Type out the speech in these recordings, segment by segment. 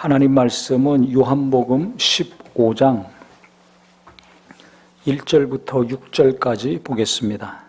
하나님 말씀은 요한복음 15장 1절부터 6절까지 보겠습니다.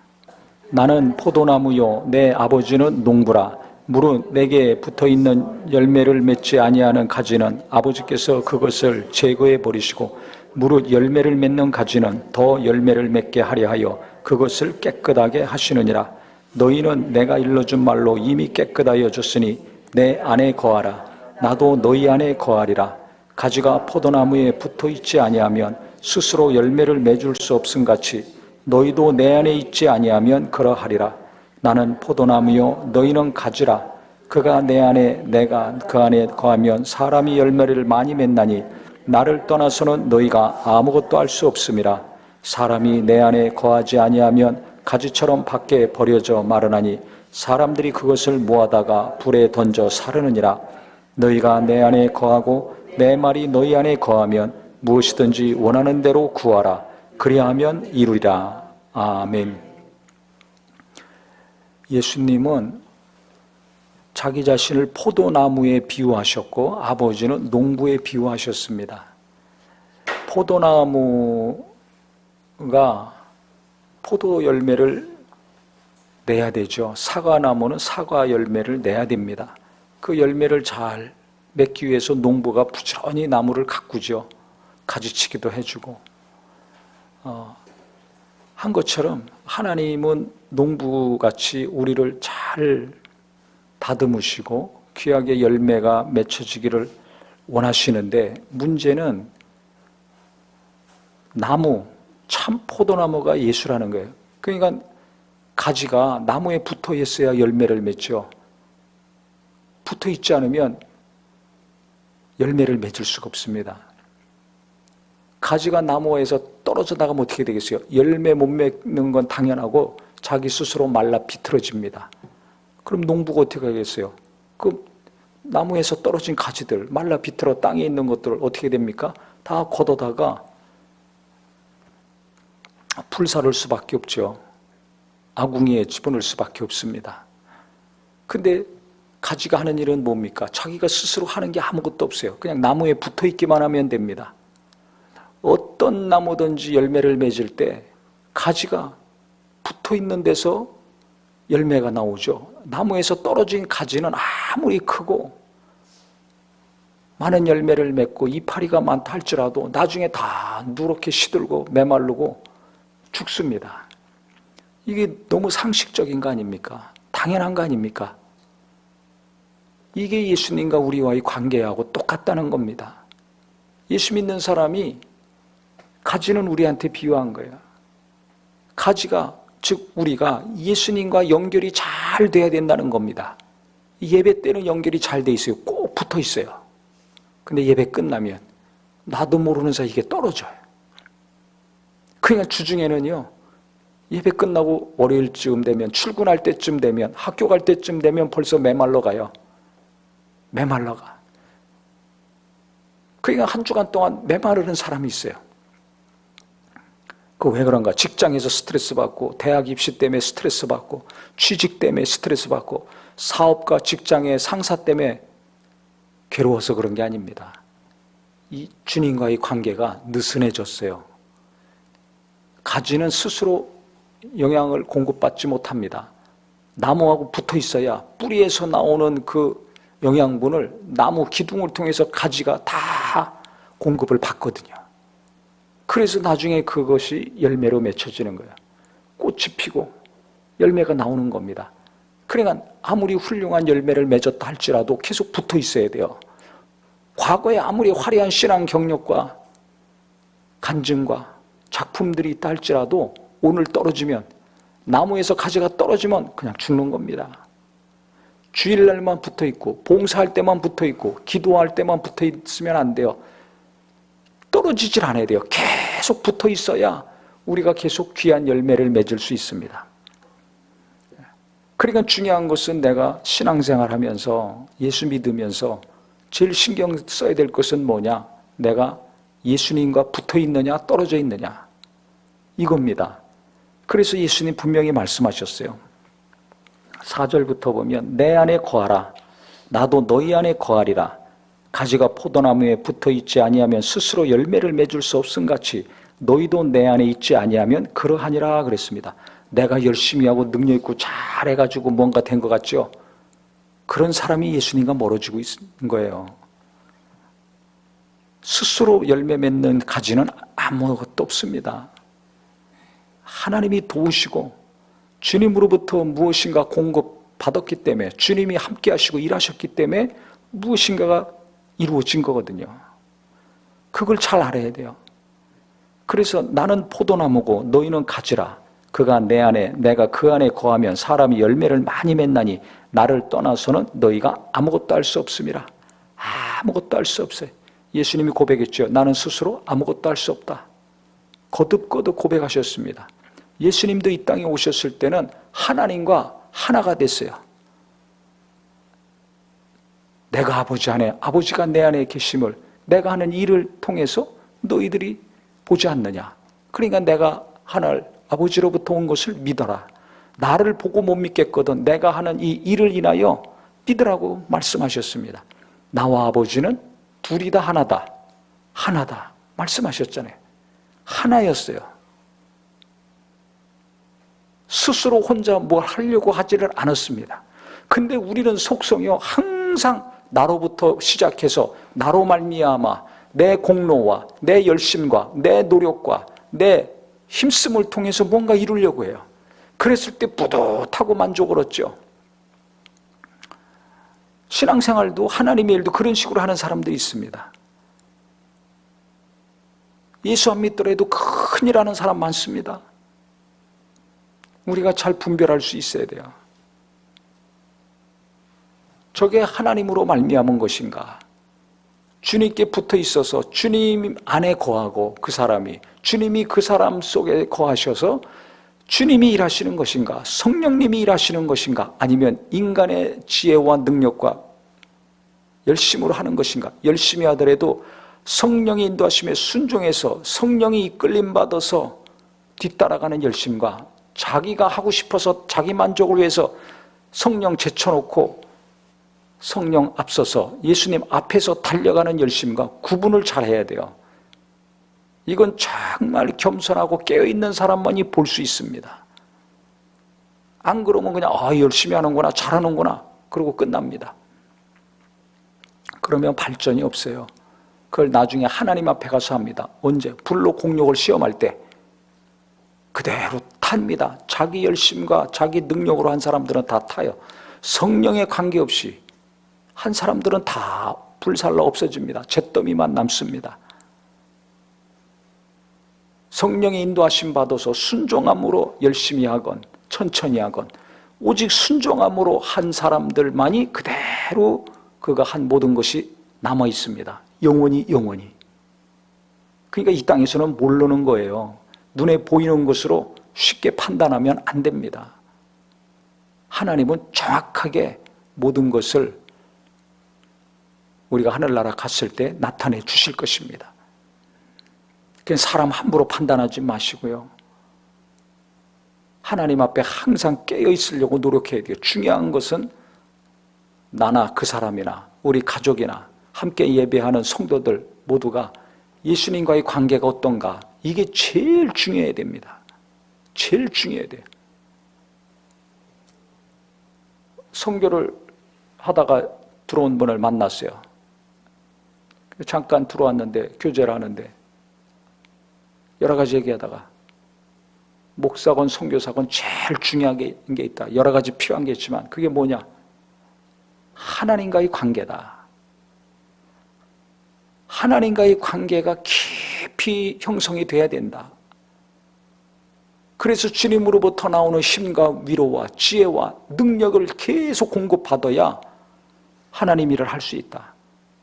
나는 포도나무요 내 아버지는 농부라. 무릇 내게 붙어있는 열매를 맺지 아니하는 가지는 아버지께서 그것을 제거해 버리시고 무릇 열매를 맺는 가지는 더 열매를 맺게 하려 하여 그것을 깨끗하게 하시느니라. 너희는 내가 일러준 말로 이미 깨끗하여 졌으니 내 안에 거하라. 나도 너희 안에 거하리라. 가지가 포도나무에 붙어있지 아니하면 스스로 열매를 맺을 수 없음같이 너희도 내 안에 있지 아니하면 그러하리라. 나는 포도나무요 너희는 가지라. 그가 내 안에 내가 그 안에 거하면 사람이 열매를 많이 맺나니 나를 떠나서는 너희가 아무것도 할 수 없음이라. 사람이 내 안에 거하지 아니하면 가지처럼 밖에 버려져 마르나니 사람들이 그것을 모아다가 불에 던져 사르느니라. 너희가 내 안에 거하고 내 말이 너희 안에 거하면 무엇이든지 원하는 대로 구하라. 그리하면 이루리라. 아멘. 예수님은 자기 자신을 포도나무에 비유하셨고 아버지는 농부에 비유하셨습니다. 포도나무가 포도 열매를 내야 되죠. 사과나무는 사과 열매를 내야 됩니다. 그 열매를 잘 맺기 위해서 농부가 부지런히 나무를 가꾸죠. 가지치기도 해주고 한 것처럼 하나님은 농부같이 우리를 잘 다듬으시고 귀하게 열매가 맺혀지기를 원하시는데 문제는 나무, 참 포도나무가 예수라는 거예요. 그러니까 가지가 나무에 붙어 있어야 열매를 맺죠. 붙어 있지 않으면 열매를 맺을 수가 없습니다. 가지가 나무에서 떨어져 나가면 어떻게 되겠어요? 열매 못 맺는 건 당연하고 자기 스스로 말라 비틀어집니다. 그럼 농부가 어떻게 하겠어요? 그 나무에서 떨어진 가지들, 말라 비틀어 땅에 있는 것들 어떻게 됩니까? 다 걷어다가 불사를 수밖에 없죠. 아궁이에 집어넣을 수밖에 없습니다. 근데 가지가 하는 일은 뭡니까? 자기가 스스로 하는 게 아무것도 없어요. 그냥 나무에 붙어 있기만 하면 됩니다. 어떤 나무든지 열매를 맺을 때 가지가 붙어 있는 데서 열매가 나오죠. 나무에서 떨어진 가지는 아무리 크고 많은 열매를 맺고 이파리가 많다 할지라도 나중에 다 누렇게 시들고 메마르고 죽습니다. 이게 너무 상식적인 거 아닙니까? 당연한 거 아닙니까? 이게 예수님과 우리와의 관계하고 똑같다는 겁니다. 예수 믿는 사람이 가지는 우리한테 비유한 거예요. 가지가 즉 우리가 예수님과 연결이 잘 돼야 된다는 겁니다. 예배 때는 연결이 잘 돼 있어요. 꼭 붙어 있어요. 근데 예배 끝나면 나도 모르는 사이에 이게 떨어져요. 그러니까 주중에는요. 예배 끝나고 월요일쯤 되면 출근할 때쯤 되면 학교 갈 때쯤 되면 벌써 메말라 가요. 메말라 가. 그러니까 한 주간 동안 메마르는 사람이 있어요. 그 왜 그런가? 직장에서 스트레스 받고 대학 입시 때문에 스트레스 받고 취직 때문에 스트레스 받고 사업과 직장의 상사 때문에 괴로워서 그런 게 아닙니다. 이 주님과의 관계가 느슨해졌어요. 가지는 스스로 영양을 공급받지 못합니다. 나무하고 붙어 있어야 뿌리에서 나오는 그 영양분을 나무 기둥을 통해서 가지가 다 공급을 받거든요. 그래서 나중에 그것이 열매로 맺혀지는 거예요. 꽃이 피고 열매가 나오는 겁니다. 그러니까 아무리 훌륭한 열매를 맺었다 할지라도 계속 붙어 있어야 돼요. 과거에 아무리 화려한 신앙 경력과 간증과 작품들이 있다 할지라도 오늘 떨어지면 나무에서 가지가 떨어지면 그냥 죽는 겁니다. 주일날만 붙어 있고 봉사할 때만 붙어 있고 기도할 때만 붙어 있으면 안 돼요. 떨어지질 않아야 돼요. 계속 붙어 있어야 우리가 계속 귀한 열매를 맺을 수 있습니다. 그러니까 중요한 것은 내가 신앙생활 하면서 예수 믿으면서 제일 신경 써야 될 것은 뭐냐? 내가 예수님과 붙어 있느냐 떨어져 있느냐 이겁니다. 그래서 예수님 분명히 말씀하셨어요. 4절부터 보면 내 안에 거하라. 나도 너희 안에 거하리라. 가지가 포도나무에 붙어 있지 아니하면 스스로 열매를 맺을 수 없음같이 너희도 내 안에 있지 아니하면 그러하니라 그랬습니다. 내가 열심히 하고 능력 있고 잘해가지고 뭔가 된 것 같죠? 그런 사람이 예수님과 멀어지고 있는 거예요. 스스로 열매 맺는 가지는 아무것도 없습니다. 하나님이 도우시고 주님으로부터 무엇인가 공급받았기 때문에, 주님이 함께 하시고 일하셨기 때문에 무엇인가가 이루어진 거거든요. 그걸 잘 알아야 돼요. 그래서 나는 포도나무고 너희는 가지라. 그가 내 안에 내가 그 안에 거하면 사람이 열매를 많이 맺나니 나를 떠나서는 너희가 아무것도 할 수 없음이라. 아무것도 할 수 없어요. 예수님이 고백했죠. 나는 스스로 아무것도 할 수 없다. 거듭거듭 고백하셨습니다. 예수님도 이 땅에 오셨을 때는 하나님과 하나가 됐어요. 내가 아버지 안에, 아버지가 내 안에 계심을 내가 하는 일을 통해서 너희들이 보지 않느냐. 그러니까 내가 하나를 아버지로부터 온 것을 믿어라. 나를 보고 못 믿겠거든 내가 하는 이 일을 인하여 믿으라고 말씀하셨습니다. 나와 아버지는 둘이 다 하나다. 하나다 말씀하셨잖아요. 하나였어요. 스스로 혼자 뭘 하려고 하지를 않았습니다. 근데 우리는 속성이요, 항상 나로부터 시작해서 나로 말미암아 내 공로와 내 열심과 내 노력과 내 힘씀을 통해서 뭔가 이루려고 해요. 그랬을 때 뿌듯하고 만족을 얻죠. 신앙생활도 하나님의 일도 그런 식으로 하는 사람들이 있습니다. 예수 안 믿더라도 큰일 하는 사람 많습니다. 우리가 잘 분별할 수 있어야 돼요. 저게 하나님으로 말미암은 것인가? 주님께 붙어 있어서 주님 안에 거하고 그 사람이 주님이 그 사람 속에 거하셔서 주님이 일하시는 것인가? 성령님이 일하시는 것인가? 아니면 인간의 지혜와 능력과 열심으로 하는 것인가? 열심히 하더라도 성령의 인도하심에 순종해서 성령이 이끌림 받아서 뒤따라가는 열심과 자기가 하고 싶어서 자기 만족을 위해서 성령 제쳐놓고 성령 앞서서 예수님 앞에서 달려가는 열심과 구분을 잘 해야 돼요. 이건 정말 겸손하고 깨어있는 사람만이 볼 수 있습니다. 안 그러면 그냥 열심히 하는구나, 잘하는구나 그러고 끝납니다. 그러면 발전이 없어요. 그걸 나중에 하나님 앞에 가서 합니다. 언제? 불로 공력을 시험할 때 그대로 탑니다. 자기 열심과 자기 능력으로 한 사람들은 다 타요. 성령에 관계없이 한 사람들은 다 불살라 없어집니다. 잿더미만 남습니다. 성령의 인도하심 받아서 순종함으로 열심히 하건 천천히 하건 오직 순종함으로 한 사람들만이 그대로 그가 한 모든 것이 남아 있습니다. 영원히. 그러니까 이 땅에서는 모르는 거예요. 눈에 보이는 것으로 쉽게 판단하면 안 됩니다. 하나님은 정확하게 모든 것을 우리가 하늘나라 갔을 때 나타내 주실 것입니다. 그냥 사람 함부로 판단하지 마시고요. 하나님 앞에 항상 깨어 있으려고 노력해야 돼요. 중요한 것은 나나 그 사람이나 우리 가족이나 함께 예배하는 성도들 모두가 예수님과의 관계가 어떤가, 이게 제일 중요해야 됩니다. 제일 중요해야 돼요. 선교를 하다가 들어온 분을 만났어요. 잠깐 들어왔는데 교제를 하는데 여러 가지 얘기하다가 목사건 선교사건 제일 중요한 게 있다. 여러 가지 필요한 게 있지만 그게 뭐냐? 하나님과의 관계다. 하나님과의 관계가 깊이 형성이 돼야 된다. 그래서 주님으로부터 나오는 힘과 위로와 지혜와 능력을 계속 공급받아야 하나님 일을 할 수 있다.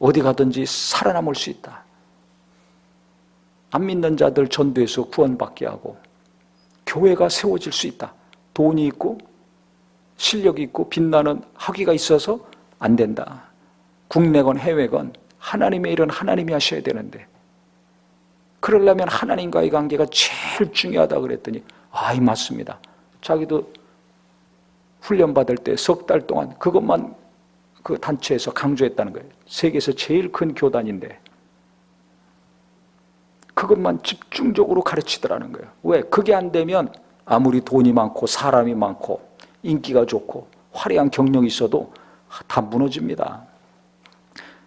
어디 가든지 살아남을 수 있다. 안 믿는 자들 전도해서 구원받게 하고 교회가 세워질 수 있다. 돈이 있고 실력이 있고 빛나는 학위가 있어서 안 된다. 국내건 해외건 하나님의 일은 하나님이 하셔야 되는데 그러려면 하나님과의 관계가 제일 중요하다 그랬더니 맞습니다. 자기도 훈련받을 때 석 달 동안 그것만 그 단체에서 강조했다는 거예요. 세계에서 제일 큰 교단인데 그것만 집중적으로 가르치더라는 거예요. 왜? 그게 안 되면 아무리 돈이 많고 사람이 많고 인기가 좋고 화려한 경력이 있어도 다 무너집니다.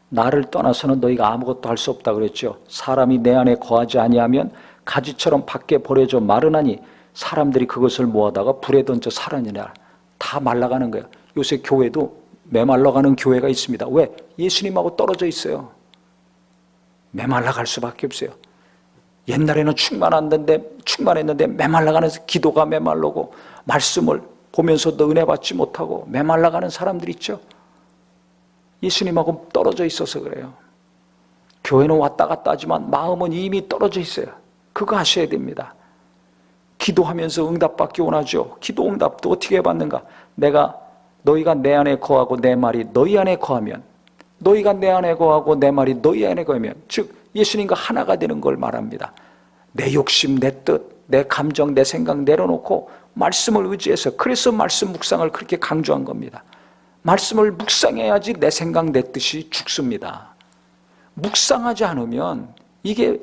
나를 떠나서는 너희가 아무것도 할 수 없다 그랬죠. 사람이 내 안에 거하지 아니하면 가지처럼 밖에 버려져 마르나니 사람들이 그것을 모아다가 불에 던져 살아내냐. 다 말라가는 거예요. 요새 교회도 메말라가는 교회가 있습니다. 왜? 예수님하고 떨어져 있어요. 메말라갈 수밖에 없어요. 옛날에는 충만했는데 메말라가는 기도가 메말라고 말씀을 보면서도 은혜 받지 못하고 메말라가는 사람들 있죠. 예수님하고 떨어져 있어서 그래요. 교회는 왔다 갔다 하지만 마음은 이미 떨어져 있어요. 그거 하셔야 됩니다. 기도하면서 응답받기 원하죠. 기도 응답도 어떻게 받는가? 너희가 내 안에 거하고 내 말이 너희 안에 거하면, 너희가 내 안에 거하고 내 말이 너희 안에 거하면, 즉 예수님과 하나가 되는 걸 말합니다. 내 욕심, 내 뜻, 내 감정, 내 생각 내려놓고 말씀을 의지해서, 그래서 말씀 묵상을 그렇게 강조한 겁니다. 말씀을 묵상해야지 내 생각, 내 뜻이 죽습니다. 묵상하지 않으면 이게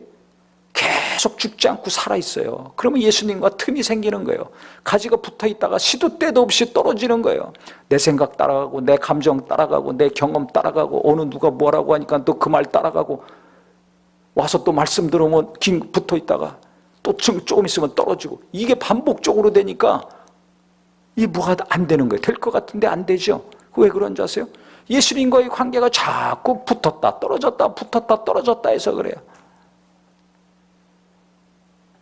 계속 죽지 않고 살아있어요. 그러면 예수님과 틈이 생기는 거예요. 가지가 붙어있다가 시도 때도 없이 떨어지는 거예요. 내 생각 따라가고 내 감정 따라가고 내 경험 따라가고 어느 누가 뭐라고 하니까 또 그 말 따라가고 와서 또 말씀 들으면 긴 붙어있다가 또 조금 있으면 떨어지고, 이게 반복적으로 되니까 이 뭐가 안 되는 거예요. 될 것 같은데 안 되죠. 왜 그런 줄 아세요? 예수님과의 관계가 자꾸 붙었다 떨어졌다 붙었다 떨어졌다 해서 그래요.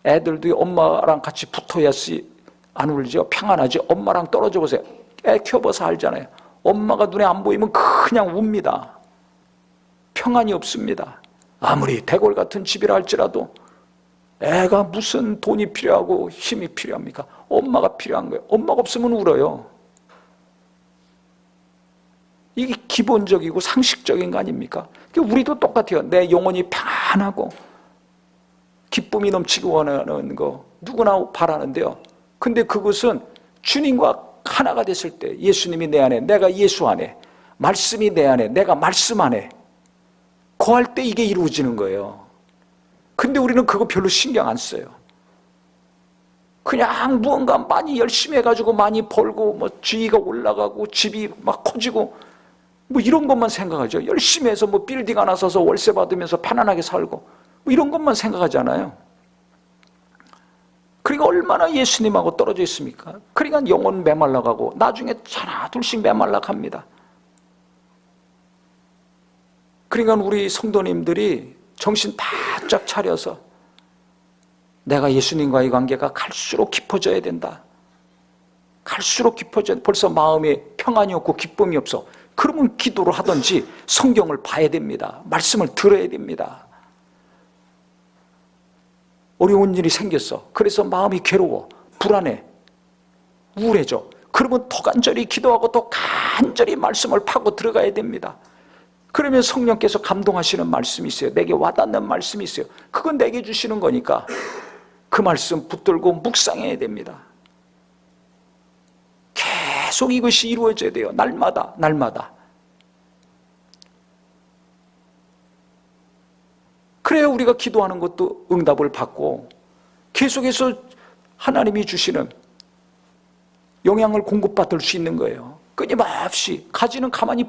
애들도 엄마랑 같이 붙어야지 안 울죠. 평안하지. 엄마랑 떨어져 보세요. 애 키워봐서 알잖아요. 엄마가 눈에 안 보이면 그냥 웁니다. 평안이 없습니다. 아무리 대궐 같은 집이라 할지라도 애가 무슨 돈이 필요하고 힘이 필요합니까? 엄마가 필요한 거예요. 엄마가 없으면 울어요. 이게 기본적이고 상식적인 거 아닙니까? 우리도 똑같아요. 내 영혼이 평안하고 기쁨이 넘치기 원하는 거 누구나 바라는데요. 근데 그것은 주님과 하나가 됐을 때, 예수님이 내 안에, 내가 예수 안에, 말씀이 내 안에, 내가 말씀 안에 거할 때 이게 이루어지는 거예요. 근데 우리는 그거 별로 신경 안 써요. 그냥 무언가 많이 열심히 해가지고 많이 벌고 뭐 지위가 올라가고 집이 막 커지고 뭐 이런 것만 생각하죠. 열심히 해서 뭐 빌딩 하나 사서 월세 받으면서 편안하게 살고 뭐 이런 것만 생각하잖아요. 그러니까 얼마나 예수님하고 떨어져 있습니까? 그러니까 영혼 메말라가고 나중에 하나 둘씩 메말라갑니다. 그러니까 우리 성도님들이 정신 바짝 차려서 내가 예수님과의 관계가 갈수록 깊어져야 된다. 갈수록 깊어져. 벌써 마음에 평안이 없고 기쁨이 없어. 그러면 기도를 하든지 성경을 봐야 됩니다. 말씀을 들어야 됩니다. 어려운 일이 생겼어. 그래서 마음이 괴로워, 불안해, 우울해져. 그러면 더 간절히 기도하고 더 간절히 말씀을 파고 들어가야 됩니다. 그러면 성령께서 감동하시는 말씀이 있어요. 내게 와닿는 말씀이 있어요. 그건 내게 주시는 거니까 그 말씀 붙들고 묵상해야 됩니다. 계속 이것이 이루어져야 돼요. 날마다 날마다. 그래야 우리가 기도하는 것도 응답을 받고 계속해서 하나님이 주시는 영향을 공급받을 수 있는 거예요. 끊임없이. 가지는 가만히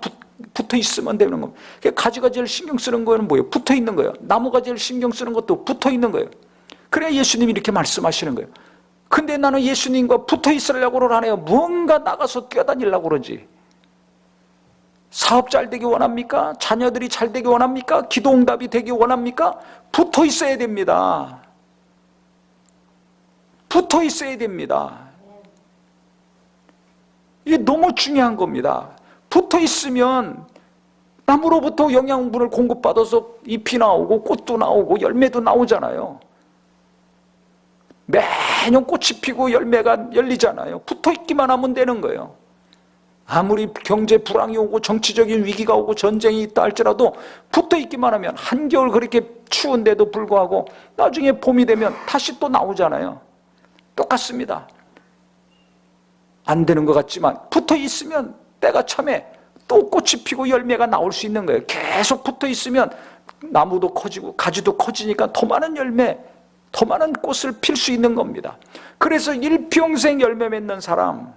붙어 있으면 되는 겁니다. 가지가 제일 신경 쓰는 거는 뭐예요? 붙어 있는 거예요. 나무가 제일 신경 쓰는 것도 붙어 있는 거예요. 그래야 예수님이 이렇게 말씀하시는 거예요. 근데 나는 예수님과 붙어 있으려고를 안 해요. 무언가 나가서 뛰어다니려고 그러지. 사업 잘 되기 원합니까? 자녀들이 잘 되기 원합니까? 기도 응답이 되기 원합니까? 붙어 있어야 됩니다. 붙어 있어야 됩니다. 이게 너무 중요한 겁니다. 붙어 있으면 나무로부터 영양분을 공급받아서 잎이 나오고 꽃도 나오고 열매도 나오잖아요. 매년 꽃이 피고 열매가 열리잖아요. 붙어 있기만 하면 되는 거예요. 아무리 경제 불황이 오고 정치적인 위기가 오고 전쟁이 있다 할지라도 붙어 있기만 하면 한겨울 그렇게 추운데도 불구하고 나중에 봄이 되면 다시 또 나오잖아요. 똑같습니다. 안 되는 것 같지만 붙어 있으면 때가 참에 또 꽃이 피고 열매가 나올 수 있는 거예요. 계속 붙어 있으면 나무도 커지고 가지도 커지니까 더 많은 열매, 더 많은 꽃을 필 수 있는 겁니다. 그래서 일평생 열매 맺는 사람,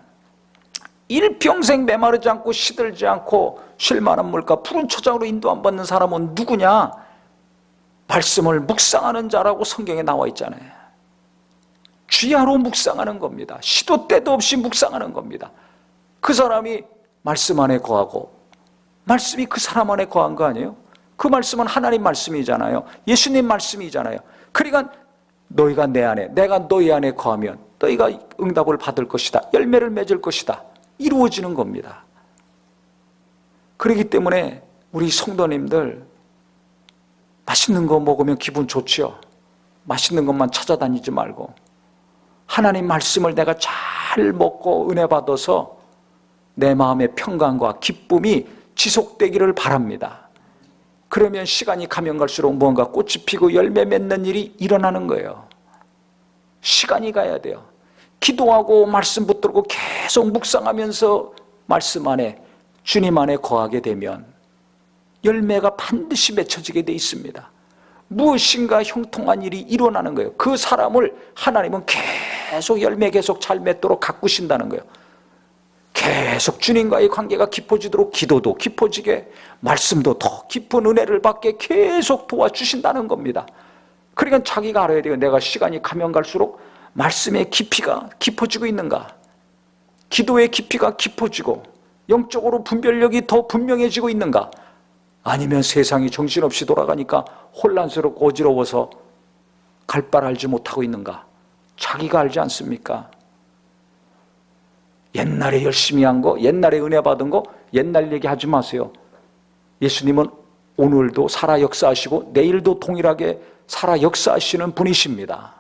일평생 메마르지 않고 시들지 않고 쉴 만한 물과 푸른 초장으로 인도 안 받는 사람은 누구냐? 말씀을 묵상하는 자라고 성경에 나와 있잖아요. 쥐하로 묵상하는 겁니다. 시도 때도 없이 묵상하는 겁니다. 그 사람이 말씀 안에 거하고 말씀이 그 사람 안에 거한 거 아니에요? 그 말씀은 하나님 말씀이잖아요. 예수님 말씀이잖아요. 그러니까 너희가 내 안에, 내가 너희 안에 거하면 너희가 응답을 받을 것이다. 열매를 맺을 것이다. 이루어지는 겁니다. 그렇기 때문에 우리 성도님들 맛있는 거 먹으면 기분 좋지요. 맛있는 것만 찾아다니지 말고 하나님 말씀을 내가 잘 먹고 은혜 받아서 내 마음의 평강과 기쁨이 지속되기를 바랍니다. 그러면 시간이 가면 갈수록 무언가 꽃이 피고 열매 맺는 일이 일어나는 거예요. 시간이 가야 돼요. 기도하고 말씀 붙들고 계속 묵상하면서 말씀 안에, 주님 안에 거하게 되면 열매가 반드시 맺혀지게 돼 있습니다. 무엇인가 형통한 일이 일어나는 거예요. 그 사람을 하나님은 계속 열매 계속 잘 맺도록 가꾸신다는 거예요. 계속 주님과의 관계가 깊어지도록 기도도 깊어지게, 말씀도 더 깊은 은혜를 받게 계속 도와주신다는 겁니다. 그러니까 자기가 알아야 돼요. 내가 시간이 가면 갈수록 말씀의 깊이가 깊어지고 있는가, 기도의 깊이가 깊어지고 영적으로 분별력이 더 분명해지고 있는가, 아니면 세상이 정신없이 돌아가니까 혼란스럽고 어지러워서 갈 바를 알지 못하고 있는가. 자기가 알지 않습니까? 옛날에 열심히 한 거, 옛날에 은혜 받은 거 옛날 얘기하지 마세요. 예수님은 오늘도 살아 역사하시고 내일도 동일하게 살아 역사하시는 분이십니다.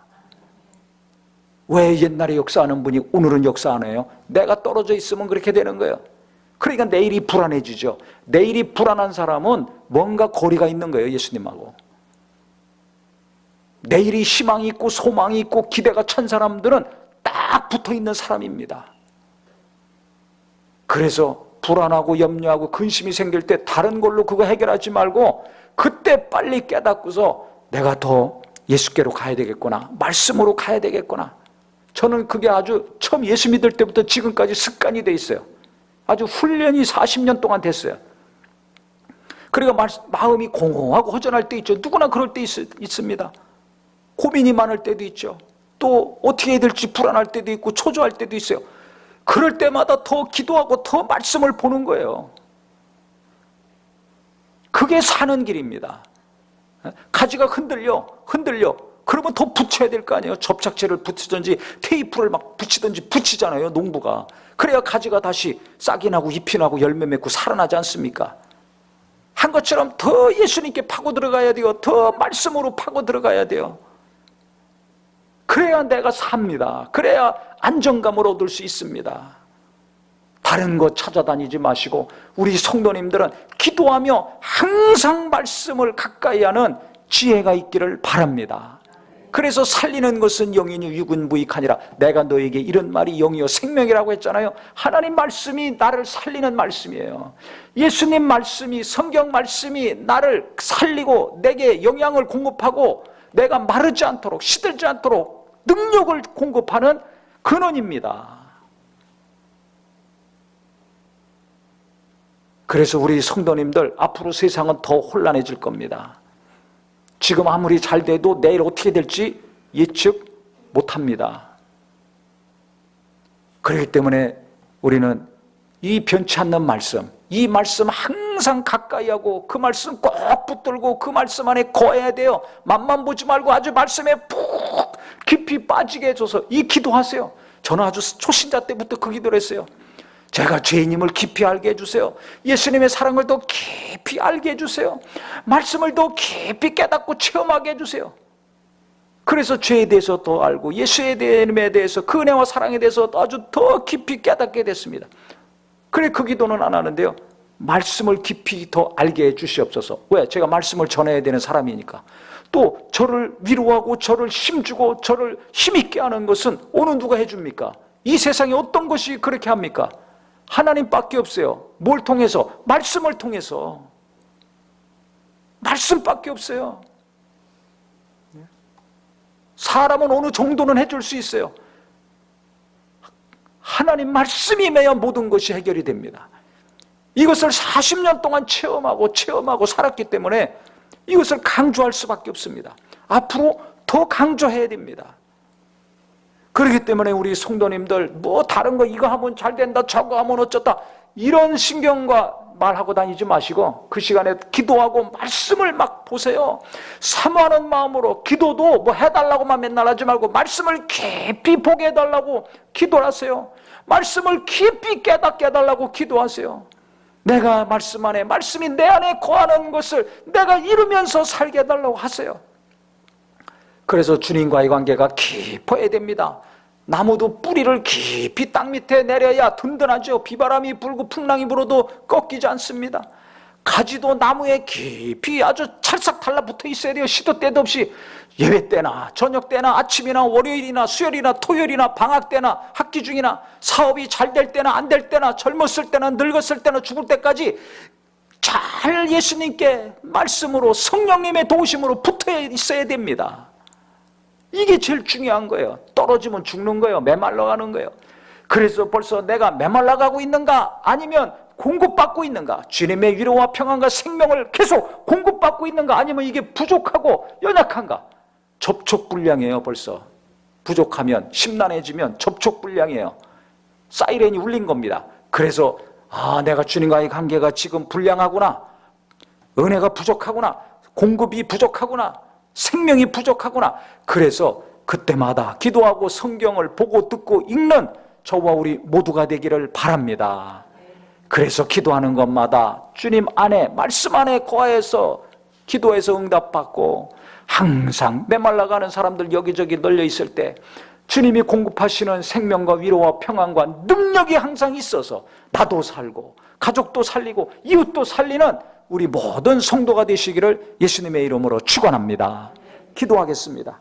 왜 옛날에 역사하는 분이 오늘은 역사 안 해요? 내가 떨어져 있으면 그렇게 되는 거예요. 그러니까 내일이 불안해지죠. 내일이 불안한 사람은 뭔가 거리가 있는 거예요, 예수님하고. 내일이 희망이 있고 소망이 있고 기대가 찬 사람들은 딱 붙어 있는 사람입니다. 그래서 불안하고 염려하고 근심이 생길 때 다른 걸로 그거 해결하지 말고 그때 빨리 깨닫고서 내가 더 예수께로 가야 되겠구나, 말씀으로 가야 되겠구나. 저는 그게 아주 처음 예수 믿을 때부터 지금까지 습관이 돼 있어요. 아주 훈련이 40년 동안 됐어요. 그러니까 마음이 공허하고 허전할 때 있죠. 누구나 그럴 때 있습니다. 고민이 많을 때도 있죠. 또 어떻게 해야 될지 불안할 때도 있고 초조할 때도 있어요. 그럴 때마다 더 기도하고 더 말씀을 보는 거예요. 그게 사는 길입니다. 가지가 흔들려. 그러면 더 붙여야 될 거 아니에요. 접착제를 붙이든지 테이프를 막 붙이든지 붙이잖아요, 농부가. 그래야 가지가 다시 싹이 나고 잎이 나고 열매 맺고 살아나지 않습니까? 한 것처럼 더 예수님께 파고 들어가야 돼요. 더 말씀으로 파고 들어가야 돼요. 그래야 내가 삽니다. 그래야 안정감을 얻을 수 있습니다. 다른 것 찾아다니지 마시고 우리 성도님들은 기도하며 항상 말씀을 가까이 하는 지혜가 있기를 바랍니다. 그래서 살리는 것은 영이니 육은 무익하니라. 내가 너에게 이런 말이 영이요 생명이라고 했잖아요. 하나님 말씀이 나를 살리는 말씀이에요. 예수님 말씀이, 성경 말씀이 나를 살리고 내게 영양을 공급하고 내가 마르지 않도록, 시들지 않도록 능력을 공급하는 근원입니다. 그래서 우리 성도님들 앞으로 세상은 더 혼란해질 겁니다. 지금 아무리 잘 돼도 내일 어떻게 될지 예측 못합니다. 그렇기 때문에 우리는 이 변치 않는 말씀, 이 말씀 항상 가까이 하고 그 말씀 꼭 붙들고 그 말씀 안에 거해야 돼요. 맛만 보지 말고 아주 말씀에 푹 깊이 빠지게 해줘서 이 기도하세요. 저는 아주 초신자 때부터 그 기도를 했어요. 제가 죄인임을 깊이 알게 해주세요. 예수님의 사랑을 더 깊이 알게 해주세요. 말씀을 더 깊이 깨닫고 체험하게 해주세요. 그래서 죄에 대해서 더 알고 예수의 이름에 대해서 그 은혜와 사랑에 대해서 아주 더 깊이 깨닫게 됐습니다. 그래 그 기도는 안 하는데요. 말씀을 깊이 더 알게 해주시옵소서. 왜? 제가 말씀을 전해야 되는 사람이니까. 또 저를 위로하고 저를 힘주고 저를 힘있게 하는 것은 어느 누가 해줍니까? 이 세상에 어떤 것이 그렇게 합니까? 하나님밖에 없어요. 뭘 통해서? 말씀을 통해서. 말씀밖에 없어요. 사람은 어느 정도는 해줄 수 있어요. 하나님 말씀이 임해야 모든 것이 해결이 됩니다. 이것을 40년 동안 체험하고 살았기 때문에 이것을 강조할 수밖에 없습니다. 앞으로 더 강조해야 됩니다. 그렇기 때문에 우리 성도님들 뭐 다른 거 이거 하면 잘 된다 저거 하면 어쩌다 이런 신경과 말하고 다니지 마시고 그 시간에 기도하고 말씀을 막 보세요. 사모하는 마음으로 기도도 뭐 해달라고만 맨날 하지 말고 말씀을 깊이 보게 해달라고 기도하세요. 말씀을 깊이 깨닫게 해달라고 기도하세요. 내가 말씀 안에, 말씀이 내 안에 거하는 것을 내가 이루면서 살게 해달라고 하세요. 그래서 주님과의 관계가 깊어야 됩니다. 나무도 뿌리를 깊이 땅 밑에 내려야 든든하죠. 비바람이 불고 풍랑이 불어도 꺾이지 않습니다. 가지도 나무에 깊이 아주 찰싹 달라붙어 있어야 돼요. 시도 때도 없이 예배 때나 저녁 때나 아침이나 월요일이나 수요일이나 토요일이나 방학 때나 학기 중이나 사업이 잘 될 때나 안 될 때나 젊었을 때나 늙었을 때나 죽을 때까지 잘 예수님께 말씀으로 성령님의 도우심으로 붙어 있어야 됩니다. 이게 제일 중요한 거예요. 떨어지면 죽는 거예요. 메말라 가는 거예요. 그래서 벌써 내가 메말라 가고 있는가 아니면 공급받고 있는가, 주님의 위로와 평안과 생명을 계속 공급받고 있는가 아니면 이게 부족하고 연약한가, 접촉불량이에요. 벌써 부족하면 심란해지면 접촉불량이에요. 사이렌이 울린 겁니다. 그래서 내가 주님과의 관계가 지금 불량하구나, 은혜가 부족하구나, 공급이 부족하구나, 생명이 부족하구나. 그래서 그때마다 기도하고 성경을 보고 듣고 읽는 저와 우리 모두가 되기를 바랍니다. 그래서 기도하는 것마다 주님 안에, 말씀 안에 거하여서 기도해서 응답받고, 항상 메말라가는 사람들 여기저기 널려 있을 때 주님이 공급하시는 생명과 위로와 평안과 능력이 항상 있어서 나도 살고 가족도 살리고 이웃도 살리는 우리 모든 성도가 되시기를 예수님의 이름으로 축원합니다. 기도하겠습니다.